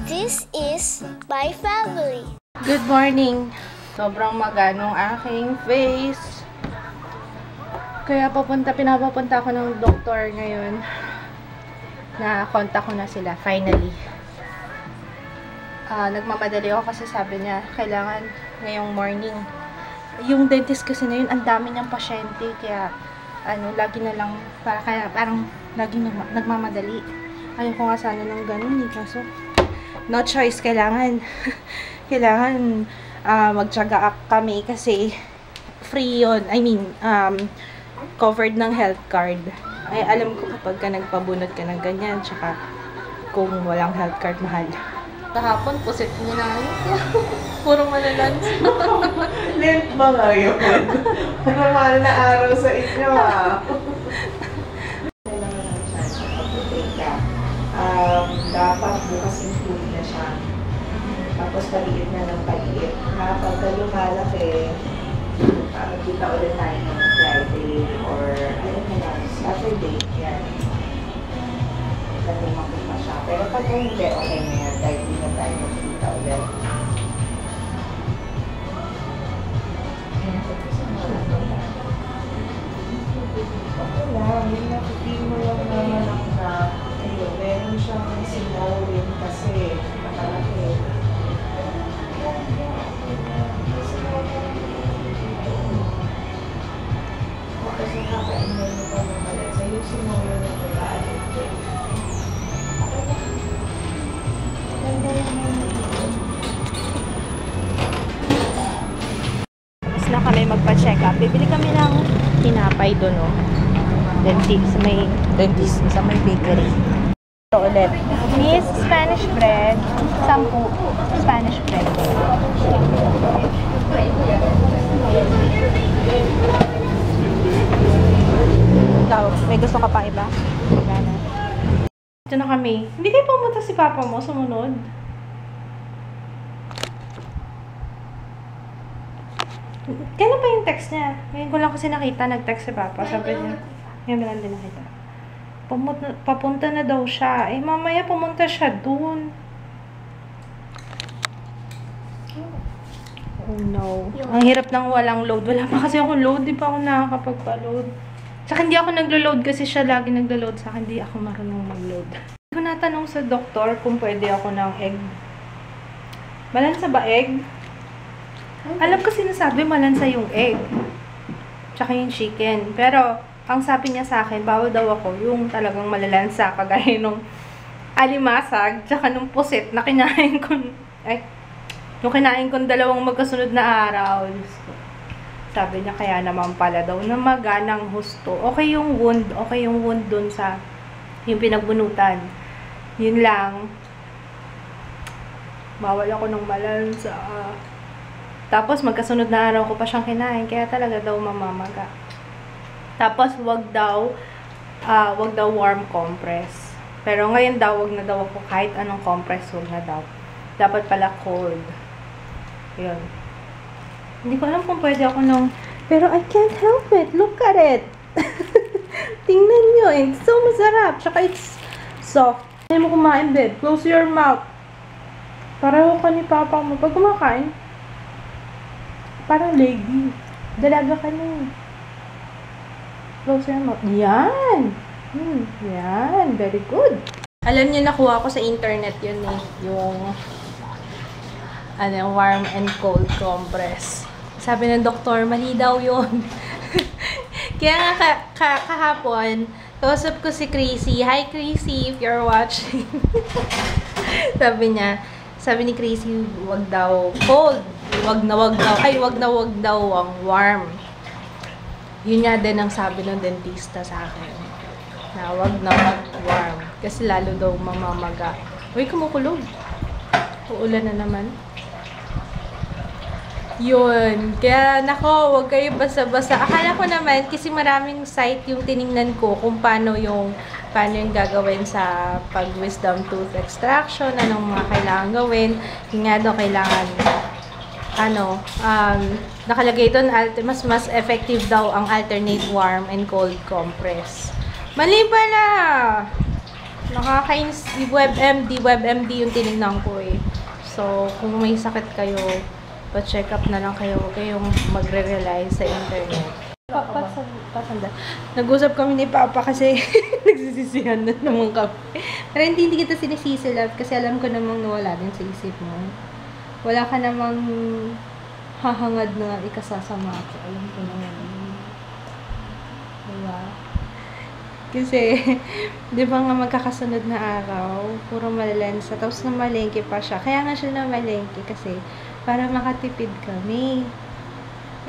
This is my family. Good morning. Sobrang maganong aking face. Kaya pinapapunta ako ng doktor ngayon. Na-contact ko na sila, finally. Nagmamadali ako kasi sabi niya, kailangan ngayong morning. Yung dentist kasi na yun, ang dami niyang pasyente. Kaya, lagi na lang, parang lagi nagmamadali. Ayoko nga sana ng ganun, kaso no choice, kailangan magtiyaga kami kasi free yun. I mean, covered ng health card. Ay, alam ko kapag ka nagpabunot ka ng ganyan, tsaka kung walang health card, mahal. Kahapon, pusit niya na puro malalan. Lent ba ngayon? Normal na araw sa inyo, dapat bukas yung food na siya. Tapos paliit na ng paliit. Pagka lumalaki, kita ulit tayo ng Friday or Saturday. Yan. Lumaki pa siya. Pero pag hindi, okay na yan. Dahil hindi na tayo magkita ulit. Okay lang. Yung nakitin mo lang naman ako na ayun, meron siyang sinawin kasi nakalaki. Kasi nakakainin mo pa ng malat. So, yung sinawin na palaan ito. Tapos na kami magpa-check up. Bibili kami ng tinapay doon, dentist sa may bakery. Ito ulit. Miss Spanish bread. 10 Spanish bread. Ikaw, may gusto ka pa iba? Wala na. Ito na kami. Hindi kayo pumunta si Papa mo sumunod? Kailan pa yung text niya? Ngayon ko lang kasi nakita, nag-text si Papa. Sabi niya, ngayon lang din nakita. Papunta na daw siya. Eh, mamaya pumunta siya dun. Oh no. Ang hirap ng walang load. Wala pa kasi akong load. Di pa ako nakakapagpa-load. Tsaka hindi ako naglo-load kasi siya lagi naglo-load sa akin. Hindi ako marunong mag-load. Hindi ko natanong sa doktor kung pwede ako ng egg. Malansa ba egg? Alam ko sinasabi malansa yung egg. Tsaka yung chicken. Pero, ang sabi niya sa akin, bawal daw ako yung talagang malalansa. Kagaya nung alimasag, tsaka nung pusit na kinain ko. Yung kinain ko 2 magkasunod na araw. Sabi niya, kaya naman pala daw na maganang husto. Okay yung wound dun sa yung pinagbunutan. Yun lang. Bawal ako ng malansa. Tapos, magkasunod na araw ko pa siyang kinain. Kaya talaga daw mamamaga. Tapos, wag daw warm compress. Pero ngayon daw, wag na daw ako kahit anong compress, wag na daw. Dapat pala cold. Yun. Hindi ko alam kung pwede ako nung... Pero I can't help it. Look at it. Tingnan nyo. It's so masarap. Tsaka it's soft. Hindi mo kumain, babe. Close your mouth. Pareho ka ni Papa mo. Pag kumakain, parang lady. Dalaga ka na. Close your mouth. Yan. Yan. Very good. Alam niyo, nakuha ko sa internet yun yung warm and cold compress. Sabi ng doktor, mali daw yun. Kaya nga kahapon, kausap ko si Chrissy. Hi, Chrissy, if you're watching. Sabi ni Chrissy, wag daw cold. Wag na wag daw ang warm. Yun nga din ang sabi ng dentista sa akin. Na wag warm. Kasi lalo daw mamamaga. Uy, kumukulog. Uulan na naman. Yun. Kaya, nako, wag kayo basa-basa. Akala ko naman, kasi maraming site yung tiningnan ko kung paano yung gagawin sa pag-wisdom tooth extraction, anong mga kailangan gawin. Yung nga daw, kailangan, nakalagay doon, mas effective daw ang alternate warm and cold compress Mali pala! Nakakainis, WebMD yung tinignan ko eh. So, kung may sakit kayo, pa-check up na lang kayo. Huwag kayong magre-rely sa internet. Pasanda. Nag-usap kami ni Papa kasi nagsisisihan na naman kami. Pero hindi kita sinisisi, love, kasi alam ko namang nawala din sa isip mo. Wala ka namang hahangad na ikasasama ako. Alam ko naman. Diba? Kasi, di ba nga magkakasunod na araw, puro malalansa, tapos namalengke pa siya. Kaya nga siya namalengke kasi para makatipid kami.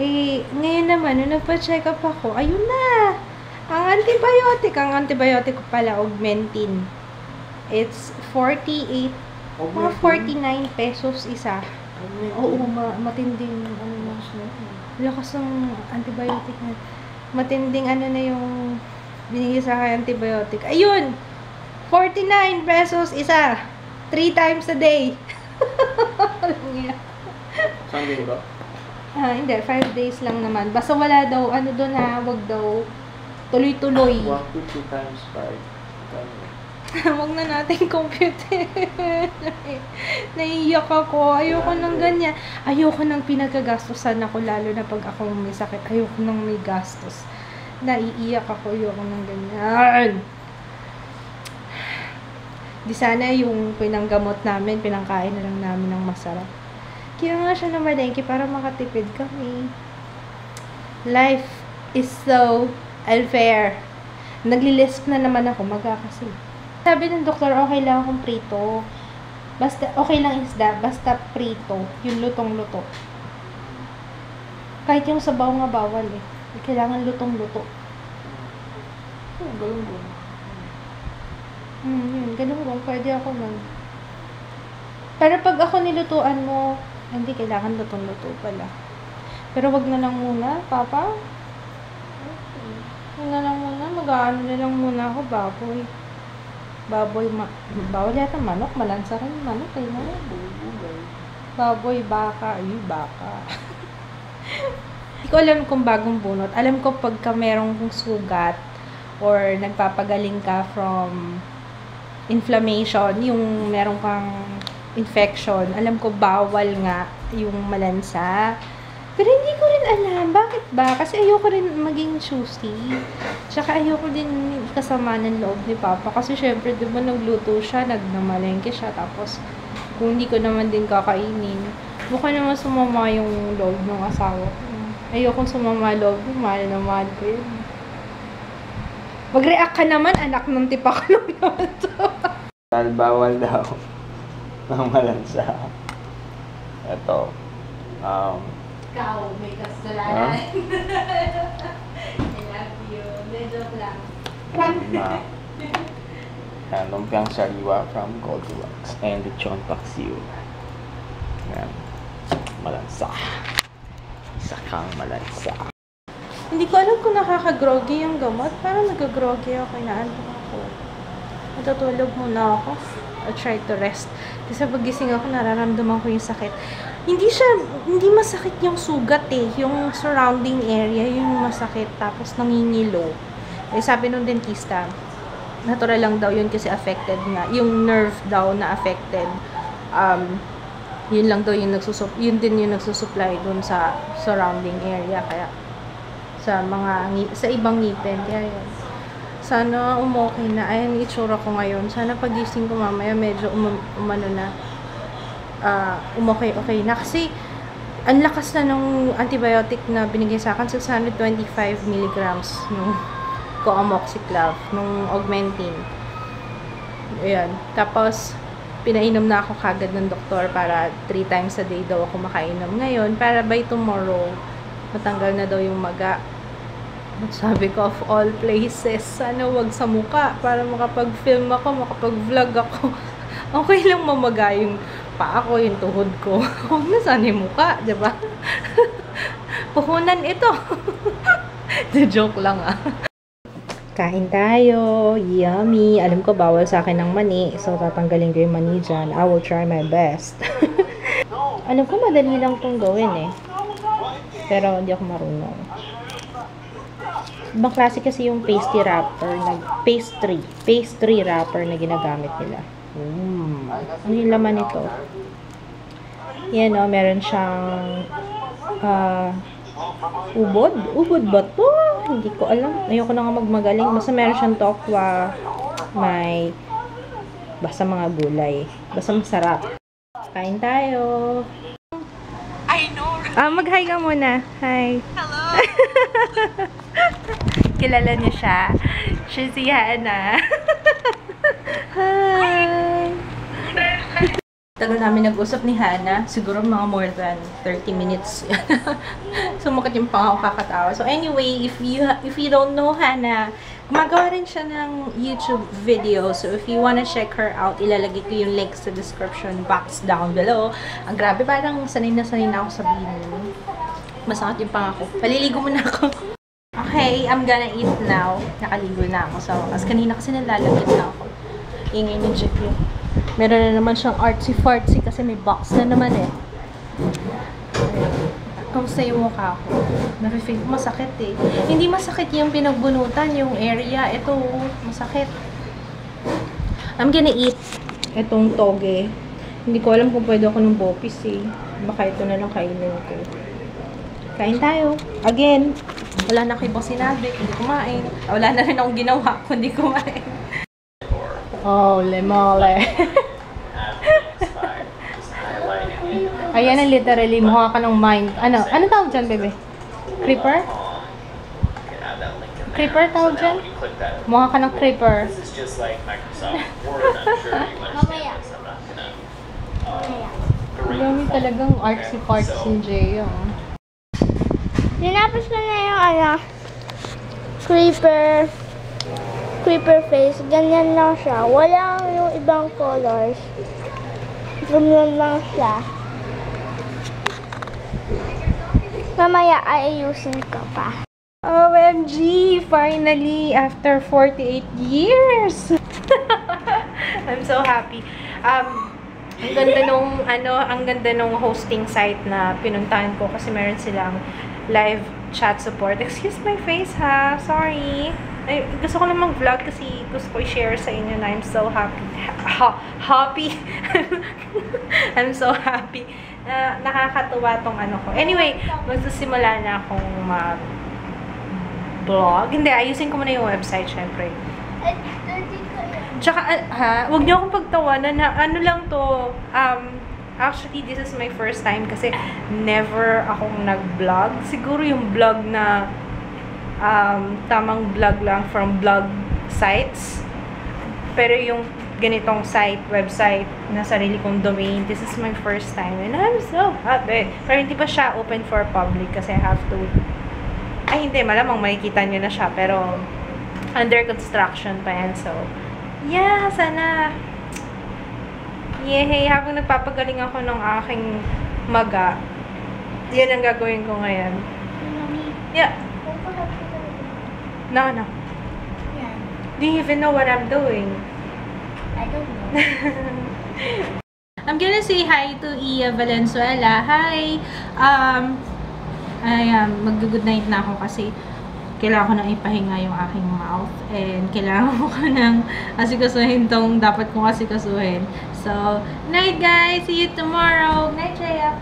Eh, ngayon naman, nung nagpa-check up ako, ayun na! Ang antibiotic ko pala, Augmentin. It's 48, mga 49 pesos isa. Oo, matinding, ano na siya. Lakas ng antibiotic na. Matinding, ano na yung binigay sa akin antibiotic. Ayun! 49 pesos isa. 3 times a day. Alam niya. Saan din ba? Hindi. 5 days lang naman. Basta wala daw, ano doon ha, wag daw tuloy-tuloy. 1 to 2 times 5. Wag na natin computer. Naiiyak ako. Ayoko ng ganyan. Ayoko ng pinagagastusan ako, lalo na pag ako may sakit. Ayoko ng may gastos. Naiiyak ako. Ayoko ng ganyan. Di sana yung pinanggamot namin, pinangkain na lang namin ng masarap. Kaya nga siya namalengke para makatipid kami. Life is so unfair. Naglilist na naman ako, magkakasi. Sabi ng doktor, okay lang akong prito. Basta, okay lang isda, basta prito. Yung lutong-luto. Kahit yung sabaw nga bawal eh. Kailangan lutong-luto. Galunggong. Yun, galunggong. Pwede ako nun. Pero pag ako nilutuan mo, hindi, kailangan lutong-luto pala. Pero wag na lang muna, Papa. Wag na lang muna. Mag-aano na lang muna ako, baboy. Bawal yata manok. Malansa rin manok. Eh, no? Baboy, baka. Ay, baka. Hindi ko alam kung bagong bunot. Alam ko pagka merong sugat or nagpapagaling ka from inflammation, yung meron kang infection, alam ko bawal nga yung malansa. Pero hindi ko rin alam. Bakit ba? Kasi ayoko rin maging choosy. Tsaka ayoko din kasama ng loob ni Papa. Kasi syempre, di ba nagluto siya, nagnamalengke siya. Tapos, kung hindi ko naman din kakainin, mukha naman sumama yung loob ng asawa ko. Ayoko sumama loob. Mahal na mahal ko yun. Mag-react ka naman, anak ng tipaklong naman to. Bawal daw ng malansa. Ito. Ikaw, may kasalanan. I love you. Joke lang. Lumpiang sariwa from Goldilocks and lechon paksiw. Yan. Malansa. Isa kang malansa. Hindi ko alam kung nakaka-groggy yung gamot. Parang nag-groggy ako. Inaano ako. Matutulog muna ako. I'll try to rest. Kasi pagising ako, nararamdaman ko yung sakit. Hindi masakit yung sugat eh. Yung surrounding area, yung masakit. Tapos nangingilo. Eh, sabi nung dentista, natural lang daw yun kasi affected nga. Yung nerve daw na affected. Yun lang daw yung yun din yung nagsusupply dun sa surrounding area. Kaya, sa ibang ngipin. Kaya yun. Sana umokay na. Ayan, itsura ko ngayon. Sana pagising ko mamaya, medyo umano na. Okay na. Kasi, ang lakas na ng antibiotic na binigay sa akin, 625 milligrams nung Coamoxiclav, nung Augmentin. Ayan. Tapos, pinainom na ako kagad ng doktor para 3 times a day daw ako makainom ngayon. Para by tomorrow, matanggal na daw yung maga. Sabi ko, of all places, sana wag sa muka para makapag-film ako, makapag-vlog ako. Okay lang mamaga yung paa ko, yung tuhod ko. Huwag na sana yung muka, diba? Puhunan ito. Joke lang ah. Kain tayo. Yummy. Alam ko, bawal sa akin ng mani. So, tatanggalin ko yung mani dyan. I will try my best. Alam ko, madali lang itong gawin eh. Pero, hindi ako marunong. Ibang klase kasi yung pastry wrapper na ginagamit nila. Ano yung laman nito? Yan o, meron siyang ubod ba to? Hindi ko alam. Ayoko na nga magmagaling. Basta meron siyang tokwa, may basta mga gulay. Basta masarap. Kain tayo. I know. Mag-hi ka muna. Hi. Hello. Kilala niyo siya. Siya si Hana. Hi. Tagal namin nag-usap ni Hana. Siguro mga more than 30 minutes. Sumakit yung pangako kakatawa. So anyway, if you don't know Hana, gumagawa rin siya ng YouTube video. So if you wanna check her out, ilalagay ko yung link sa description box down below. Ang grabe, parang sanay na ako sabihin. Masakit yung pangako. Paliligo muna ako. Okay, I'm gonna eat now. Nakaligo na ako sa wakas. Kanina kasi nalalagit na ako. Ingay ni Jeep yun. Meron na naman siyang artsy-fartsy kasi may box na naman eh. Kamusta yung mukha ko? Nafe-feel ko masakit eh. Hindi masakit yung pinagbunutan, yung area. Ito, masakit. I'm gonna eat itong toge. Hindi ko alam kung pwede ako ng bopis eh. Baka ito na lang kainin ko. Kain tayo. Again, wala na kayo sinabi. Hindi kumain. Wala na rin akong ginawa kundi kumain. Oh, lemole. Ayan ang literally, mukha ka ng mind. Ano tawag dyan, bebe? Creeper? Creeper tawag dyan? Mukha ka ng creeper. Dami talagang artsy-fartsy si Jay. Tinapos ko na yung creeper face. Ganyan lang siya. Wala yung ibang colors. Ganyan lang siya. Mamaya ayusin ko pa. OMG! Finally! After 48 years! I'm so happy. Ang ganda nung hosting site na pinuntahan ko kasi meron silang live chat support. Excuse my face ha. Sorry. Ay, gusto ko namang vlog kasi gusto ko i-share sa inyo na I'm so happy. Happy? I'm so happy. Nakakatuwa tong ano ko. Anyway, magsisimula na akong mag-vlog. Hindi, ayusin ko muna yung website, syempre. Tsaka, huwag niyo akong pagtawanan na ano lang to, actually, this is my first time kasi never akong nag-vlog. Siguro yung vlog na tamang vlog lang from vlog sites. Pero yung ganitong website na sarili kong domain, this is my first time and I'm so happy. Pero hindi pa siya open for public kasi I have to, hindi, malamang makikita nyo na siya, pero under construction pa yan, so yeah, sana yay, habang nagpapagaling ako ng aking maga, yan ang gagawin ko ngayon. Yeah. No. Do you even know what I'm doing? I don't know. I'm gonna say hi to Iya Valenzuela. Hi! Mag-good night na ako kasi kailangan ko nang ipahinga yung aking mouth and kailangan ko nang asikasuhin tong dapat kong asikasuhin. So, night guys! See you tomorrow! Night, Jaya!